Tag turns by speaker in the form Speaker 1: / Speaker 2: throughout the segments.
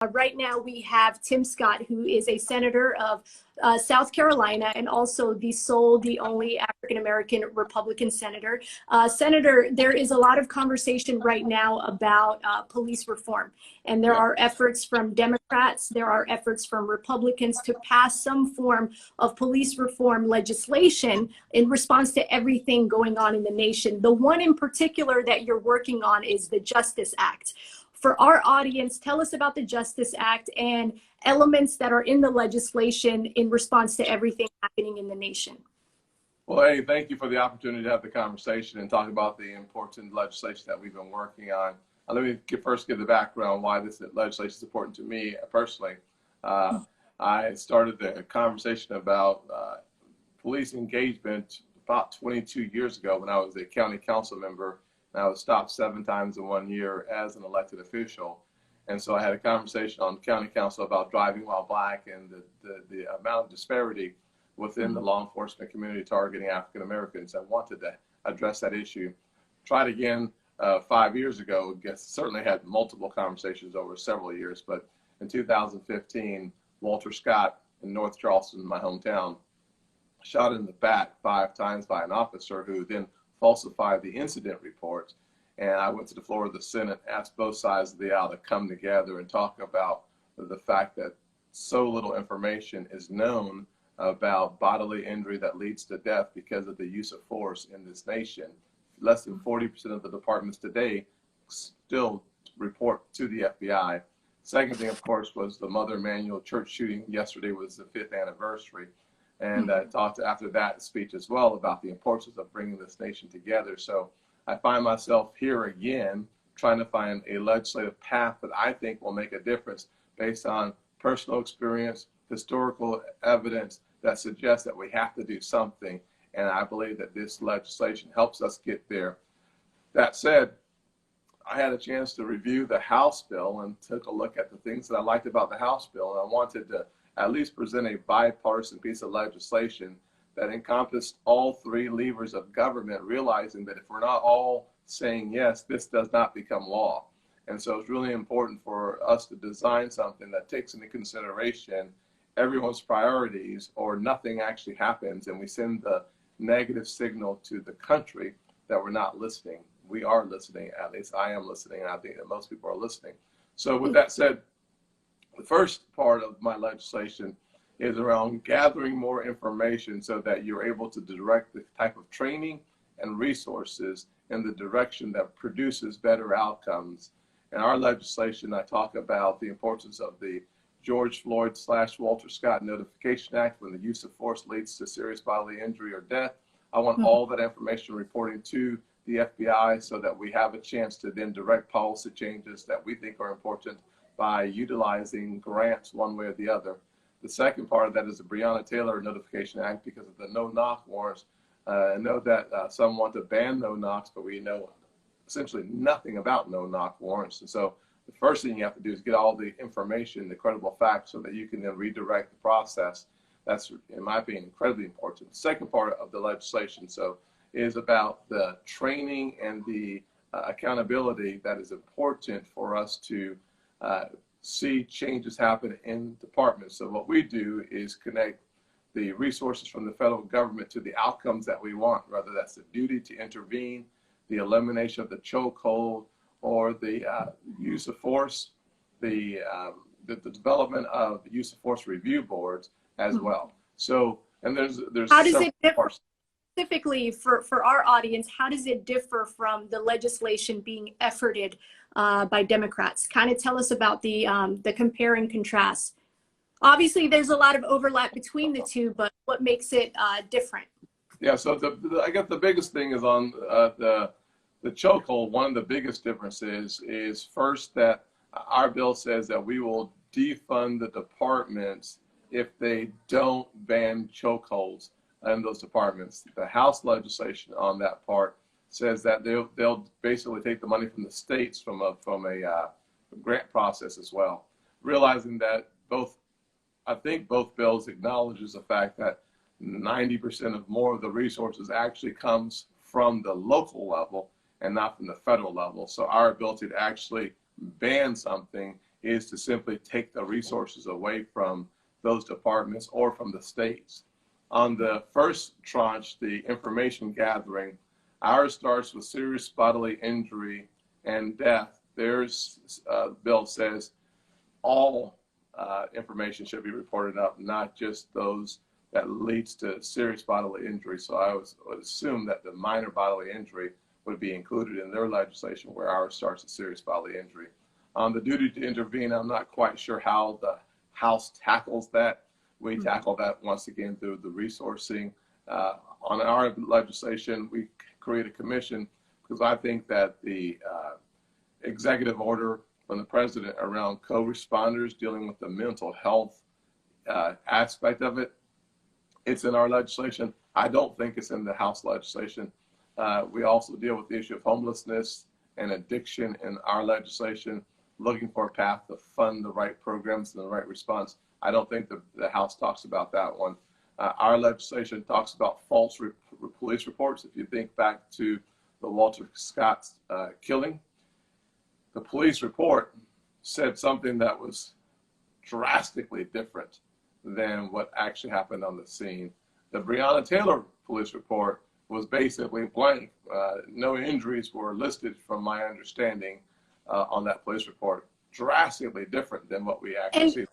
Speaker 1: Right now, we have Tim Scott, who is a senator of South Carolina and also the only African-American Republican senator. Senator, there is a lot of conversation right now about police reform. And there are efforts from Democrats, there are efforts from Republicans to pass some form of police reform legislation in response to everything going on in the nation. The one in particular that you're working on is the Justice Act. For our audience, tell us about the Justice Act and elements that are in the legislation in response to everything happening in the nation.
Speaker 2: Well, hey, thank you for the opportunity to have the conversation and talk about the important legislation that we've been working on. Let me first give the background why this legislation is important to me personally. I started the conversation about police engagement about 22 years ago when I was a county council member. And I was stopped 7 times in 1 year as an elected official. And so I had a conversation on county council about driving while black and the amount of disparity within the law enforcement community targeting African Americans. I wanted to address that issue. Tried again 5 years ago, certainly had multiple conversations over several years, but in 2015, Walter Scott in North Charleston, my hometown, shot in the back 5 times by an officer who then falsified the incident reports. And I went to the floor of the Senate, asked both sides of the aisle to come together and talk about the fact that so little information is known about bodily injury that leads to death because of the use of force in this nation. Less than 40% of the departments today still report to the FBI. Second thing, of course, was the Mother Emanuel church shooting. Yesterday was the 5th anniversary. And I talked after that speech as well about the importance of bringing this nation together. So I find myself here again, trying to find a legislative path that I think will make a difference based on personal experience, historical evidence that suggests that we have to do something. And I believe that this legislation helps us get there. That said, I had a chance to review the House bill and took a look at the things that I liked about the House bill. And I wanted to at least present a bipartisan piece of legislation that encompassed all 3 levers of government, realizing that if we're not all saying yes, this does not become law. And so it's really important for us to design something that takes into consideration everyone's priorities, or nothing actually happens and we send the negative signal to the country that we're not listening. We are listening, at least I am listening, and I think that most people are listening. So with that said, the first part of my legislation is around gathering more information so that you're able to direct the type of training and resources in the direction that produces better outcomes. In our legislation, I talk about the importance of the George Floyd / Walter Scott Notification Act when the use of force leads to serious bodily injury or death. I want all that information reporting to the FBI so that we have a chance to then direct policy changes that we think are important by utilizing grants one way or the other. The second part of that is the Breonna Taylor Notification Act because of the no-knock warrants. I know that some want to ban no-knocks, but we know essentially nothing about no-knock warrants. And so the first thing you have to do is get all the information, the credible facts, so that you can then redirect the process. That's, in my opinion, incredibly important. The second part of the legislation is about the training and the accountability that is important for us to see changes happen in departments. So what we do is connect the resources from the federal government to the outcomes that we want, whether that's the duty to intervene, the elimination of the chokehold, or the use of force, the development of use of force review boards as well. So, and there's
Speaker 1: how does it differ specifically for our audience? How does it differ from the legislation being efforted by Democrats? Kind of tell us about the compare and contrast. Obviously, there's a lot of overlap between the two, but what makes it different?
Speaker 2: Yeah, so I guess the biggest thing is on the chokehold. One of the biggest differences is first that our bill says that we will defund the departments if they don't ban chokeholds in those departments. The House legislation on that part says that they'll basically take the money from the states from a grant process as well. Realizing that I think both bills acknowledges the fact that 90% of more of the resources actually comes from the local level and not from the federal level. So our ability to actually ban something is to simply take the resources away from those departments or from the states. On the first tranche, the information gathering, ours starts with serious bodily injury and death. Theirs bill says all information should be reported up, not just those that leads to serious bodily injury. So I would assume that the minor bodily injury would be included in their legislation, where ours starts at serious bodily injury. On the duty to intervene, I'm not quite sure how the House tackles that. We tackle that once again through the resourcing. On our legislation, we create a commission because I think that the executive order from the president around co-responders dealing with the mental health aspect of it, it's in our legislation. I don't think it's in the House legislation. We also deal with the issue of homelessness and addiction in our legislation, looking for a path to fund the right programs and the right response. I don't think the House talks about that one. Our legislation talks about false police reports. If you think back to the Walter Scott killing, the police report said something that was drastically different than what actually happened on the scene. The Breonna Taylor police report was basically blank. No injuries were listed from my understanding on that police report. Drastically different than what we actually see.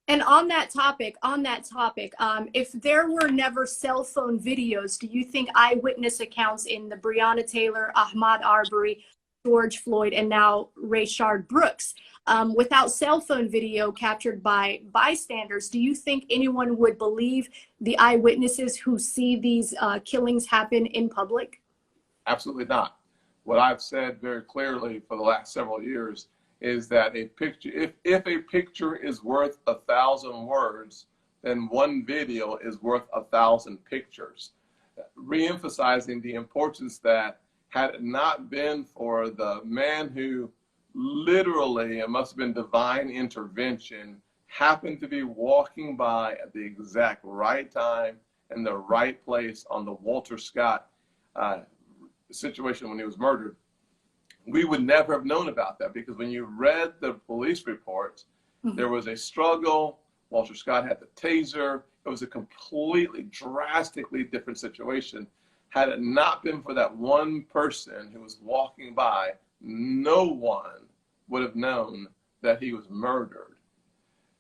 Speaker 1: And on that topic, if there were never cell phone videos, do you think eyewitness accounts in the Breonna Taylor, Ahmaud Arbery, George Floyd, and now Rayshard Brooks, without cell phone video captured by bystanders, do you think anyone would believe the eyewitnesses who see these killings happen in public?
Speaker 2: Absolutely not. What I've said very clearly for the last several years is that a picture, if a picture is worth 1,000 words, then one video is worth 1,000 pictures. Re-emphasizing the importance that had it not been for the man who literally, it must have been divine intervention, happened to be walking by at the exact right time in the right place on the Walter Scott situation when he was murdered, we would never have known about that, because when you read the police reports, there was a struggle. Walter Scott had the taser. It was a completely drastically different situation. Had it not been for that one person who was walking by, no one would have known that he was murdered.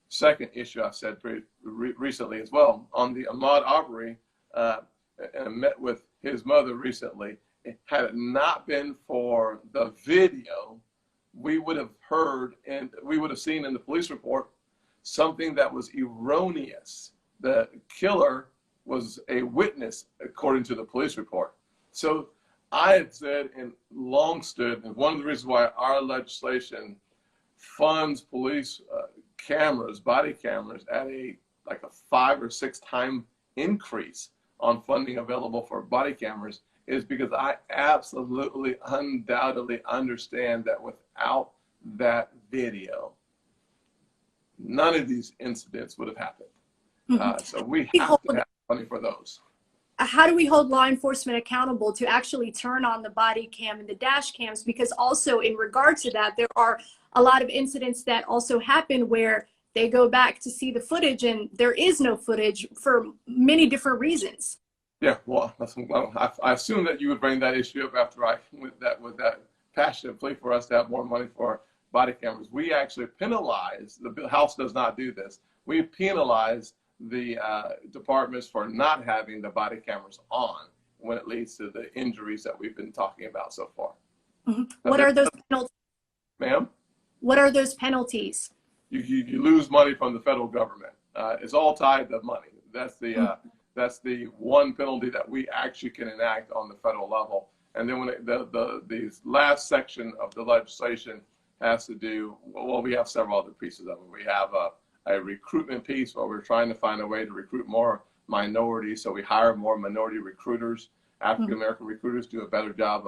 Speaker 2: Second issue I said pretty recently as well, on the Ahmaud Arbery, and I met with his mother recently. Had it not been for the video, we would have heard and we would have seen in the police report something that was erroneous. The killer was a witness, according to the police report. So I had said and long stood, and one of the reasons why our legislation funds police cameras, body cameras, at like a 5 or 6 time increase on funding available for body cameras, is because I absolutely, undoubtedly understand that without that video, none of these incidents would have happened. So we have to have money for those.
Speaker 1: How do we hold law enforcement accountable to actually turn on the body cam and the dash cams? Because also in regard to that, there are a lot of incidents that also happen where they go back to see the footage and there is no footage for many different reasons.
Speaker 2: Yeah, well, I assume that you would bring that issue up after I with that passionate plea for us to have more money for body cameras. We actually penalize, the House does not do this, we penalize the departments for not having the body cameras on when it leads to the injuries that we've been talking about so far.
Speaker 1: What are those penalties?
Speaker 2: Ma'am?
Speaker 1: What are those penalties?
Speaker 2: You lose money from the federal government. It's all tied to money. That's the one penalty that we actually can enact on the federal level. And then when the last section of the legislation has to do, well, we have several other pieces of it. We have a recruitment piece where we're trying to find a way to recruit more minorities. So we hire more minority recruiters. African-American recruiters do a better job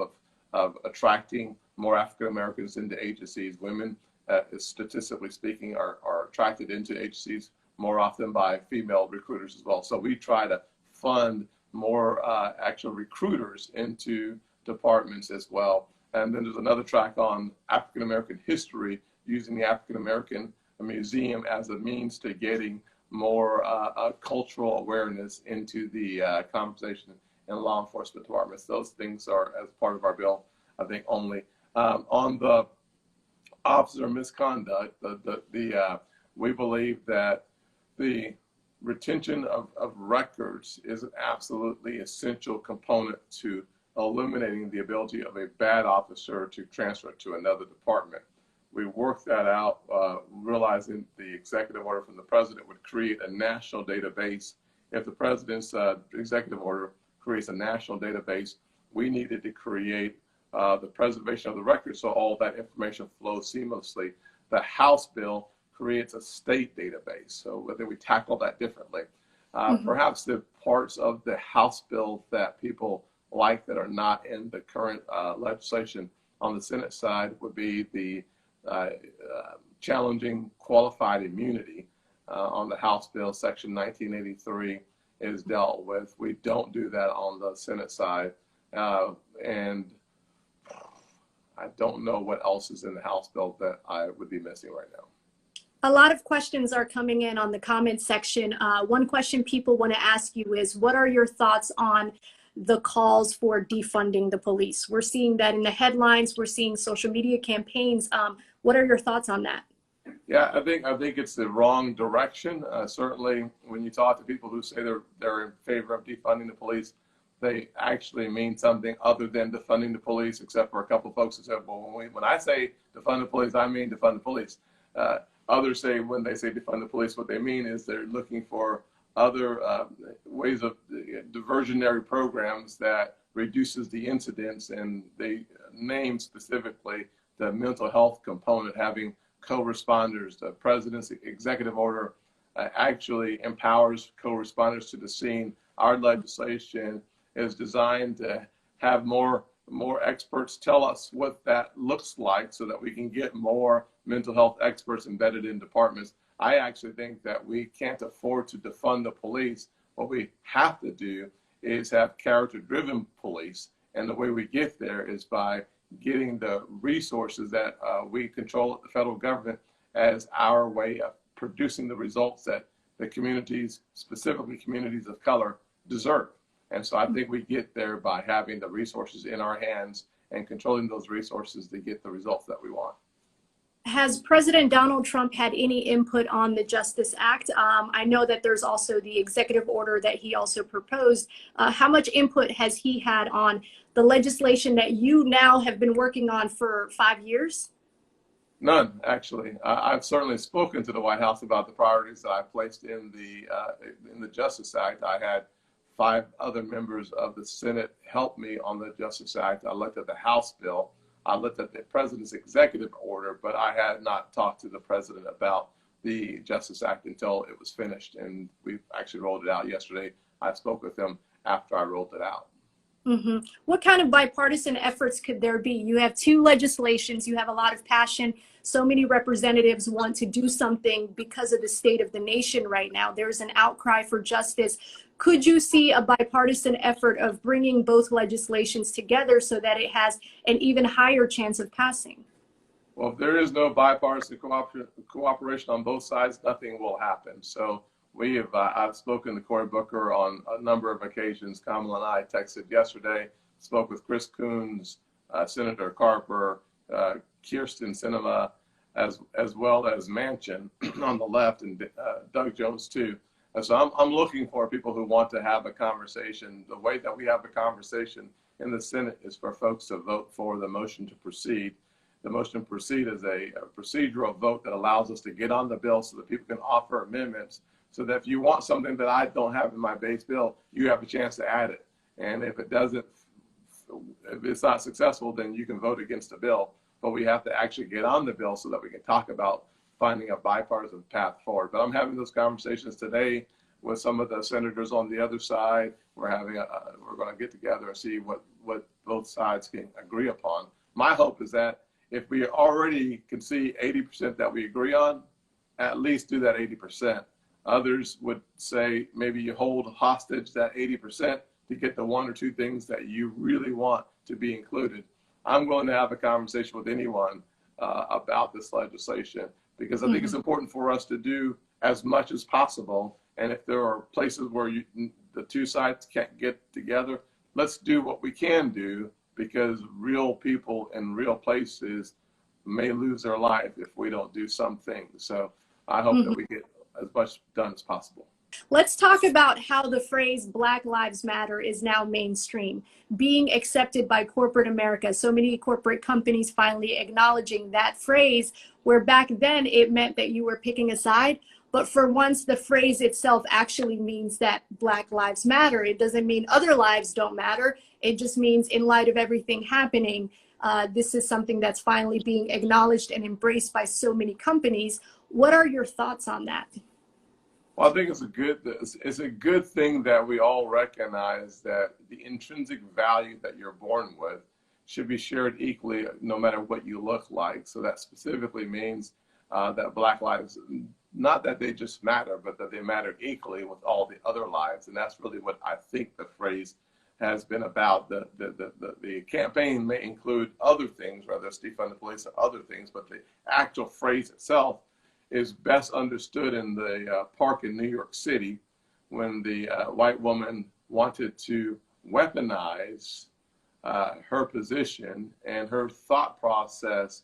Speaker 2: of attracting more African-Americans into agencies. Women, statistically speaking, are attracted into agencies more often by female recruiters as well. So we try to fund more actual recruiters into departments as well. And then there's another track on African-American history using the African American Museum as a means to getting more cultural awareness into the conversation in law enforcement departments. Those things are as part of our bill, I think, only. On the officer misconduct, we believe that the retention of records is an absolutely essential component to eliminating the ability of a bad officer to transfer to another department. We worked that out, realizing the executive order from the president would create a national database. If the president's executive order creates a national database, we needed to create the preservation of the record so all that information flows seamlessly. The House bill creates a state database, so I think we tackle that differently. Perhaps the parts of the House bill that people like that are not in the current legislation on the Senate side would be the challenging qualified immunity. On the House bill, Section 1983 is dealt with. We don't do that on the Senate side. And I don't know what else is in the House bill that I would be missing right now.
Speaker 1: A lot of questions are coming in on the comments section. One question people want to ask you is, what are your thoughts on the calls for defunding the police? We're seeing that in the headlines. We're seeing social media campaigns. What are your thoughts on that?
Speaker 2: Yeah, I think it's the wrong direction. Certainly, when you talk to people who say they're in favor of defunding the police, they actually mean something other than defunding the police, except for a couple of folks who said, well, when I say defund the police, I mean defund the police. Others say when they say defund the police, what they mean is they're looking for other ways of diversionary programs that reduces the incidents, and they name specifically the mental health component, having co-responders. The president's executive order actually empowers co-responders to the scene. Our legislation is designed to have more experts tell us what that looks like so that we can get more mental health experts embedded in departments. I actually think that we can't afford to defund the police. What we have to do is have character-driven police. And the way we get there is by getting the resources that we control at the federal government as our way of producing the results that the communities, specifically communities of color, deserve. And so I think we get there by having the resources in our hands and controlling those resources to get the results that we want.
Speaker 1: Has President Donald Trump had any input on the Justice Act? I know that there's also the executive order that he also proposed. How much input has he had on the legislation that you now have been working on for 5 years?
Speaker 2: None, actually. I've certainly spoken to the White House about the priorities that I placed in the Justice Act. I had 5 other members of the Senate help me on the Justice Act. I looked at the House bill. I looked at the president's executive order, but I had not talked to the president about the Justice Act until it was finished. And we actually rolled it out yesterday. I spoke with him after I rolled it out.
Speaker 1: What kind of bipartisan efforts could there be? You have 2 legislations, you have a lot of passion. So many representatives want to do something because of the state of the nation right now. There's an outcry for justice. Could you see a bipartisan effort of bringing both legislations together so that it has an even higher chance of passing?
Speaker 2: Well, if there is no bipartisan cooperation on both sides, nothing will happen. So I've spoken to Cory Booker on a number of occasions. Kamala and I texted yesterday, spoke with Chris Coons, Senator Carper, Kirsten Sinema, as well as Manchin on the left, and Doug Jones too. And so I'm looking for people who want to have a conversation. The way that we have a conversation in the Senate is for folks to vote for the motion to proceed. The motion to proceed is a procedural vote that allows us to get on the bill so that people can offer amendments, so that if you want something that I don't have in my base bill, you have a chance to add it. And if it's not successful, then you can vote against the bill. But we have to actually get on the bill so that we can talk about finding a bipartisan path forward. But I'm having those conversations today with some of the senators on the other side. We're going to get together and see what both sides can agree upon. My hope is that if we already can see 80% that we agree on, at least do that 80%. Others would say maybe you hold hostage that 80% to get the 1 or 2 things that you really want to be included. I'm willing to have a conversation with anyone about this legislation, because I think it's important for us to do as much as possible. And if there are places where the two sides can't get together, let's do what we can do, because real people in real places may lose their life if we don't do some things. So I hope that we get as much done as possible.
Speaker 1: Let's talk about how the phrase Black Lives Matter is now mainstream, being accepted by corporate America. So many corporate companies finally acknowledging that phrase, where back then it meant that you were picking a side. But for once, the phrase itself actually means that Black Lives Matter. It doesn't mean other lives don't matter. It just means, in light of everything happening, this is something that's finally being acknowledged and embraced by so many companies. What are your thoughts on that?
Speaker 2: Well, I think it's a good thing that we all recognize that the intrinsic value that you're born with should be shared equally, no matter what you look like. So that specifically means that Black lives, not that they just matter, but that they matter equally with all the other lives. And that's really what I think the phrase has been about. The campaign may include other things, whether it's defund the police or other things, but the actual phrase itself is best understood in the park in New York City, when the white woman wanted to weaponize her position and her thought process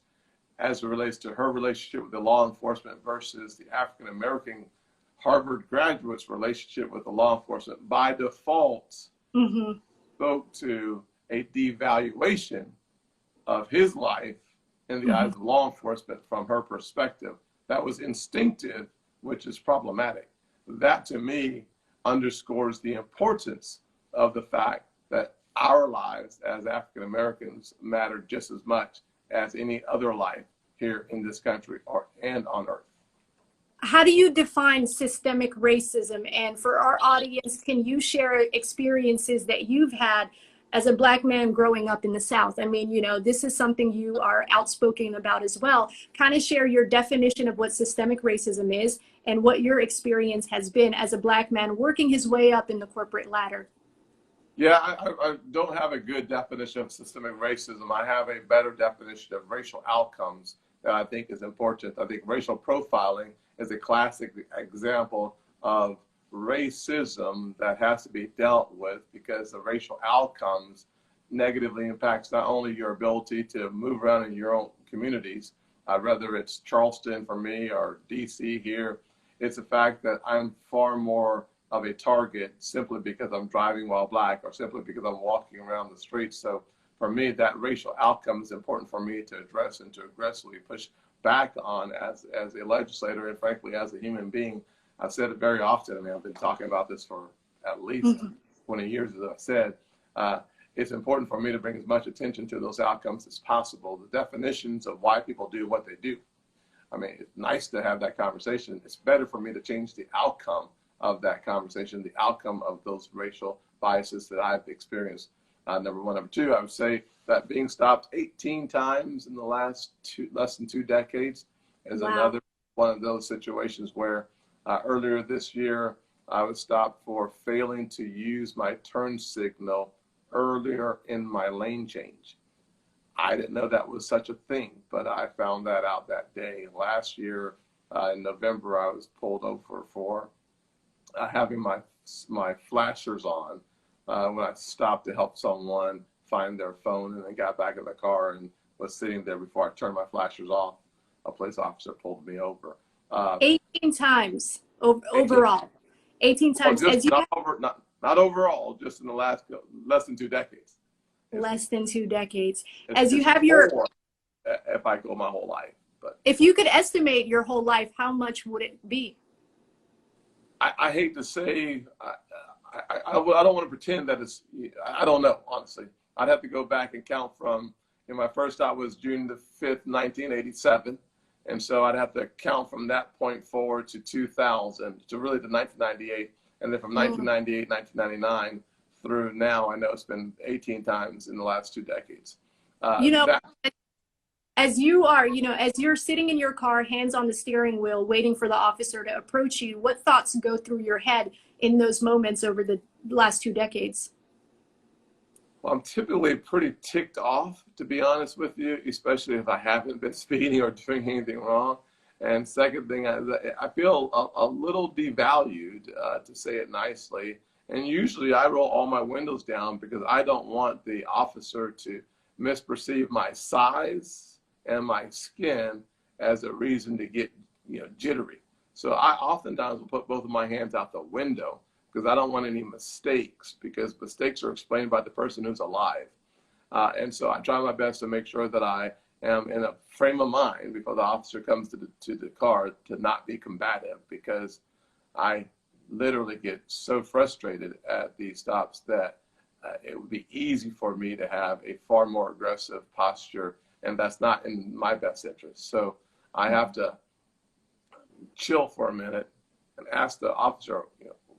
Speaker 2: as it relates to her relationship with the law enforcement versus the African-American Harvard graduate's relationship with the law enforcement. By default, spoke to a devaluation of his life in the eyes of law enforcement from her perspective. That was instinctive, which is problematic. That, to me, underscores the importance of the fact that our lives as African Americans matter just as much as any other life here in this country and on earth.
Speaker 1: How do you define systemic racism? And for our audience, can you share experiences that you've had as a Black man growing up in the South? I mean, you know, this is something you are outspoken about as well. Kind of share your definition of what systemic racism is and what your experience has been as a Black man working his way up in the corporate ladder.
Speaker 2: Yeah, I don't have a good definition of systemic racism. I have a better definition of racial outcomes that I think is important. I think racial profiling is a classic example of racism that has to be dealt with, because the racial outcomes negatively impacts not only your ability to move around in your own communities, whether it's Charleston for me or DC here. It's the fact that I'm far more of a target simply because I'm driving while Black, or simply because I'm walking around the streets. So for me, that racial outcome is important for me to address and to aggressively push back on as a legislator, and frankly, as a human being. I've said it very often. I mean, I've been talking about this for at least 20 years, as I've said. It's important for me to bring as much attention to those outcomes as possible, the definitions of why people do what they do. I mean, it's nice to have that conversation. It's better for me to change the outcome of that conversation, the outcome of those racial biases that I've experienced. Number one. Number two, I would say that being stopped 18 times in the last less than 2 decades is another one of those situations where earlier this year, I was stopped for failing to use my turn signal earlier in my lane change. I didn't know that was such a thing, but I found that out that day. Last year, in November, I was pulled over for having my flashers on when I stopped to help someone find their phone, and then got back in the car and was sitting there before I turned my flashers off. A police officer pulled me over.
Speaker 1: 18 times overall. 18 times.
Speaker 2: Well, not overall, just in the last less than 2 decades.
Speaker 1: Less than 2 decades.
Speaker 2: As you have your, if I go my whole life, but
Speaker 1: if you could estimate your whole life, how much would it be?
Speaker 2: I hate to say, I don't want to pretend that it's, I don't know, honestly. I'd have to go back and count from, my first stop was June the 5th, 1987. And so I'd have to count from that point forward to 2000, to really to 1998. And then from 1998, 1999 through now, I know it's been 18 times in the last 2 decades.
Speaker 1: As you are, as you're sitting in your car, hands on the steering wheel, waiting for the officer to approach you, what thoughts go through your head in those moments over the last 2 decades?
Speaker 2: Well, I'm typically pretty ticked off, to be honest with you, especially if I haven't been speeding or doing anything wrong. And second thing, I feel a little devalued, to say it nicely. And usually I roll all my windows down because I don't want the officer to misperceive my size and my skin as a reason to get, jittery. So I oftentimes will put both of my hands out the window because I don't want any mistakes, because mistakes are explained by the person who's alive. And so I try my best to make sure that I am in a frame of mind before the officer comes to the car to not be combative, because I literally get so frustrated at these stops that it would be easy for me to have a far more aggressive posture, and that's not in my best interest. So I have to chill for a minute and ask the officer,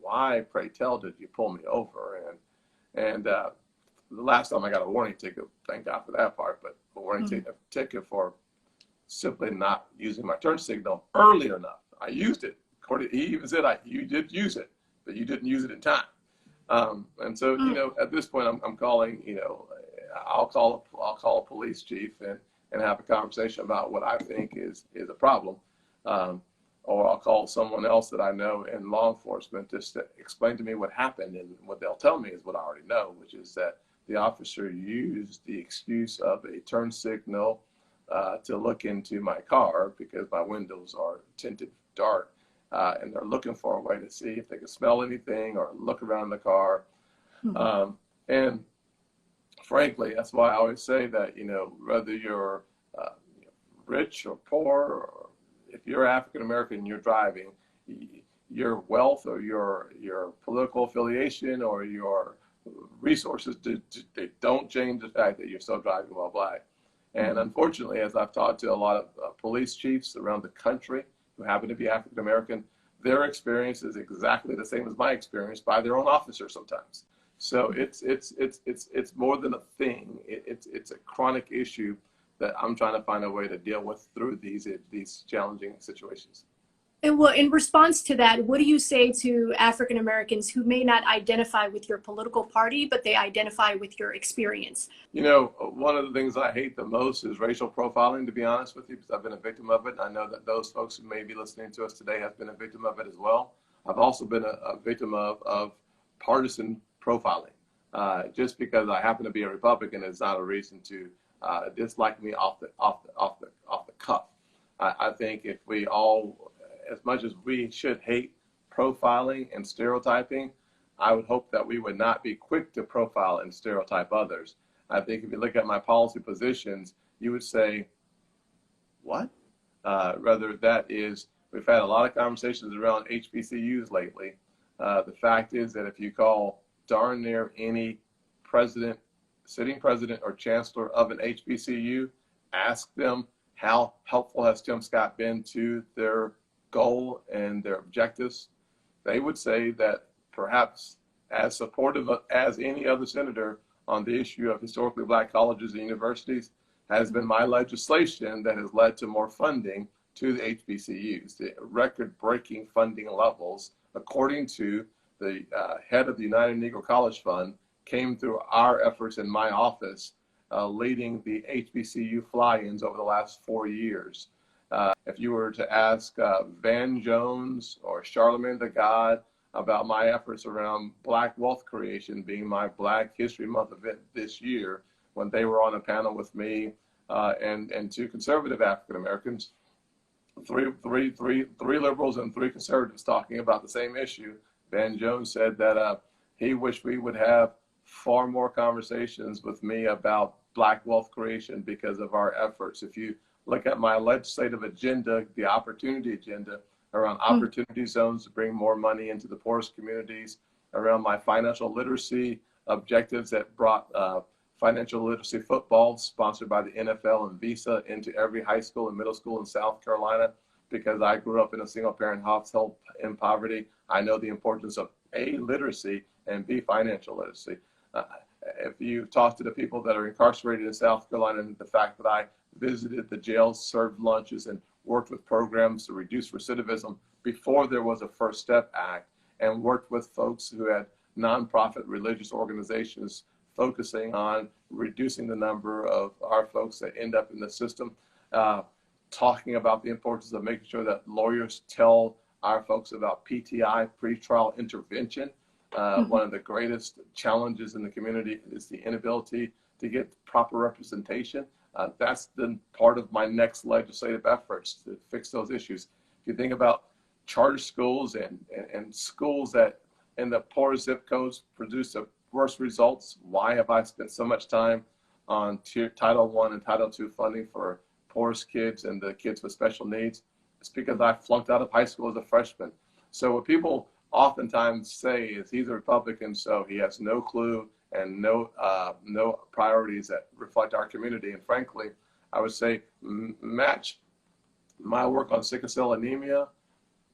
Speaker 2: why, pray tell, did you pull me over? And the last time I got a warning ticket, thank God for that part, but a warning ticket for simply not using my turn signal early enough. I used it. He even said, you did use it, but you didn't use it in time. And so, at this point, I'm calling, I'll call a police chief and have a conversation about what I think is a problem. Or I'll call someone else that I know in law enforcement just to explain to me what happened. And what they'll tell me is what I already know, which is that the officer used the excuse of a turn signal to look into my car because my windows are tinted dark. And they're looking for a way to see if they can smell anything or look around the car. And frankly, that's why I always say that, whether you're rich or poor, or if you're African American and you're driving, your wealth or your political affiliation or your resources, they don't change the fact that you're still driving while black. And unfortunately, as I've talked to a lot of police chiefs around the country who happen to be African American, their experience is exactly the same as my experience by their own officers sometimes. So it's more than a thing. It's a chronic issue that I'm trying to find a way to deal with through these challenging situations.
Speaker 1: And well, in response to that, what do you say to African Americans who may not identify with your political party, but they identify with your experience?
Speaker 2: One of the things I hate the most is racial profiling, to be honest with you, because I've been a victim of it. And I know that those folks who may be listening to us today have been a victim of it as well. I've also been a victim of partisan profiling. Just because I happen to be a Republican is not a reason to dislike me off the cuff. I think if we all, as much as we should hate profiling and stereotyping, I would hope that we would not be quick to profile and stereotype others. I think if you look at my policy positions, you would say, what? Rather, that is, we've had a lot of conversations around HBCUs lately. The fact is that if you call darn near any sitting president or chancellor of an HBCU, ask them how helpful has Tim Scott been to their goal and their objectives, they would say that perhaps as supportive as any other senator on the issue of historically black colleges and universities has been my legislation that has led to more funding to the HBCUs, the record-breaking funding levels, according to the head of the United Negro College Fund, came through our efforts in my office, leading the HBCU fly-ins over the last 4 years. If you were to ask Van Jones or Charlemagne the God about my efforts around Black wealth creation, being my Black History Month event this year, when they were on a panel with me and two conservative African Americans, three liberals and three conservatives talking about the same issue, Van Jones said that he wished we would have far more conversations with me about Black wealth creation because of our efforts. If you look at my legislative agenda, the opportunity agenda around opportunity zones to bring more money into the poorest communities, around my financial literacy objectives that brought financial literacy football sponsored by the NFL and Visa into every high school and middle school in South Carolina, because I grew up in a single parent household in poverty. I know the importance of A, literacy, and B, financial literacy. If you talk to the people that are incarcerated in South Carolina, and the fact that I visited the jails, served lunches, and worked with programs to reduce recidivism before there was a First Step Act, and worked with folks who had nonprofit religious organizations focusing on reducing the number of our folks that end up in the system, talking about the importance of making sure that lawyers tell our folks about PTI, pretrial intervention. One of the greatest challenges in the community is the inability to get proper representation. That's been part of my next legislative efforts to fix those issues. If you think about charter schools and schools that in the poor zip codes produce the worst results, why have I spent so much time on Title I and Title II funding for poorest kids and the kids with special needs? It's because I flunked out of high school as a freshman. So what people oftentimes say is he's a Republican, so he has no clue and no priorities that reflect our community. And frankly, I would say match my work on sickle cell anemia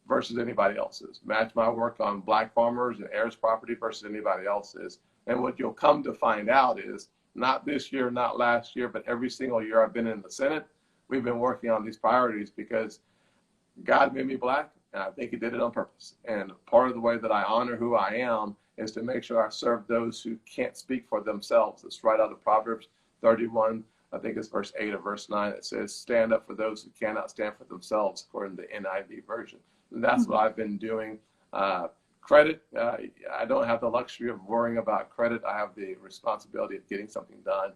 Speaker 2: versus anybody else's. Match my work on Black farmers and heirs property versus anybody else's. And what you'll come to find out is not this year, not last year, but every single year I've been in the Senate, we've been working on these priorities because God made me Black, and I think he did it on purpose. And part of the way that I honor who I am is to make sure I serve those who can't speak for themselves. It's right out of Proverbs 31, I think it's verse 8 or verse 9. It says, stand up for those who cannot stand for themselves, according to the NIV version. And that's what I've been doing. Credit, I don't have the luxury of worrying about credit. I have the responsibility of getting something done.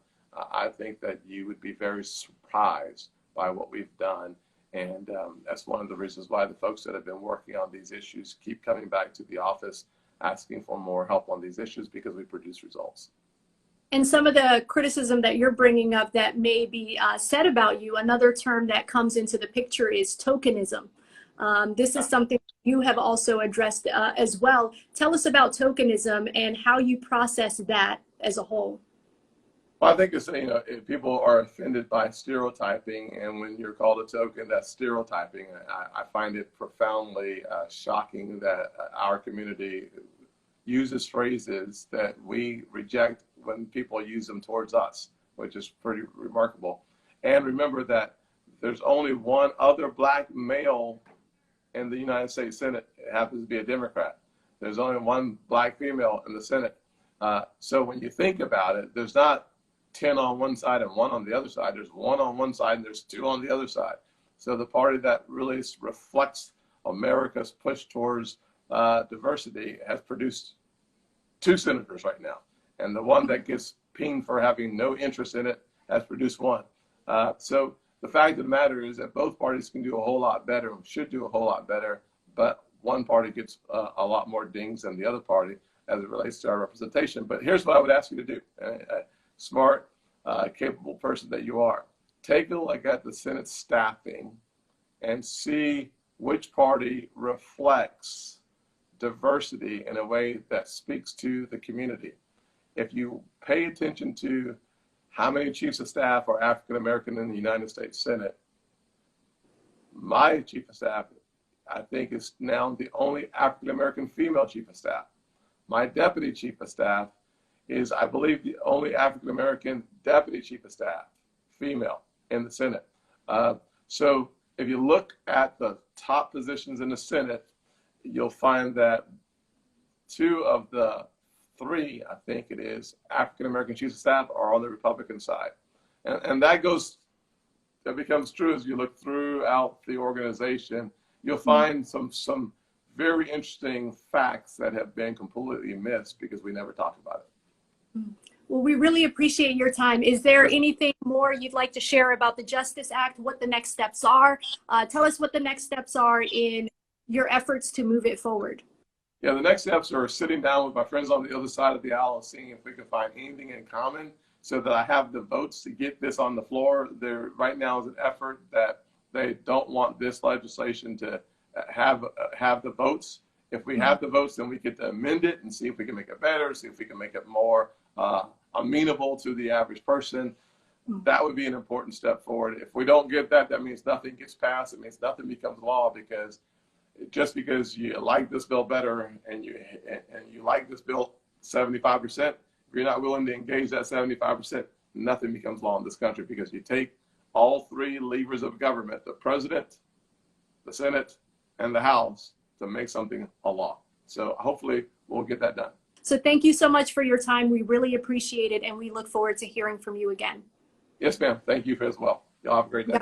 Speaker 2: I think that you would be very surprised by what we've done. And that's one of the reasons why the folks that have been working on these issues keep coming back to the office asking for more help on these issues because we produce results.
Speaker 1: And some of the criticism that you're bringing up that may be said about you, another term that comes into the picture is tokenism. This is something you have also addressed as well. Tell us about tokenism and how you process that as a whole.
Speaker 2: Well, I think it's, if people are offended by stereotyping, and when you're called a token, that's stereotyping. I find it profoundly shocking that our community uses phrases that we reject when people use them towards us, which is pretty remarkable. And remember that there's only one other Black male in the United States Senate. It happens to be a Democrat. There's only one Black female in the Senate. So when you think about it, there's not 10 on one side and 1 on the other side. There's 1 on one side and there's 2 on the other side. So the party that really reflects America's push towards diversity has produced 2 senators right now. And the one that gets pinged for having no interest in it has produced 1. So the fact of the matter is that both parties can do a whole lot better, should do a whole lot better, but one party gets a lot more dings than the other party as it relates to our representation. But here's what I would ask you to do. Smart, capable person that you are, take a look at the Senate staffing and see which party reflects diversity in a way that speaks to the community. If you pay attention to how many chiefs of staff are African American in the United States Senate, my chief of staff, I think, is now the only African American female chief of staff. My deputy chief of staff is, I believe, the only African American deputy chief of staff, female, in the Senate. So if you look at the top positions in the Senate, you'll find that 2 of the 3, I think it is, African American chiefs of staff are on the Republican side. And that becomes true as you look throughout the organization. You'll find some very interesting facts that have been completely missed because we never talk about it.
Speaker 1: Well, we really appreciate your time. Is there anything more you'd like to share about the Justice Act, what the next steps are? Tell us what the next steps are in your efforts to move it forward.
Speaker 2: Yeah, the next steps are sitting down with my friends on the other side of the aisle and seeing if we can find anything in common so that I have the votes to get this on the floor. There right now is an effort that they don't want this legislation to have the votes. If we have the votes, then we get to amend it and see if we can make it better, see if we can make it more amenable to the average person. That would be an important step forward. If we don't get that, that means nothing gets passed. It means nothing becomes law, because just because you like this bill better and you like this bill 75%, if you're not willing to engage that 75%, nothing becomes law in this country, because you take all 3 levers of government, the president, the Senate, and the House, to make something a law. So hopefully we'll get that done.
Speaker 1: So thank you so much for your time. We really appreciate it, and we look forward to hearing from you again.
Speaker 2: Yes, ma'am. Thank you as well. Y'all have a great day.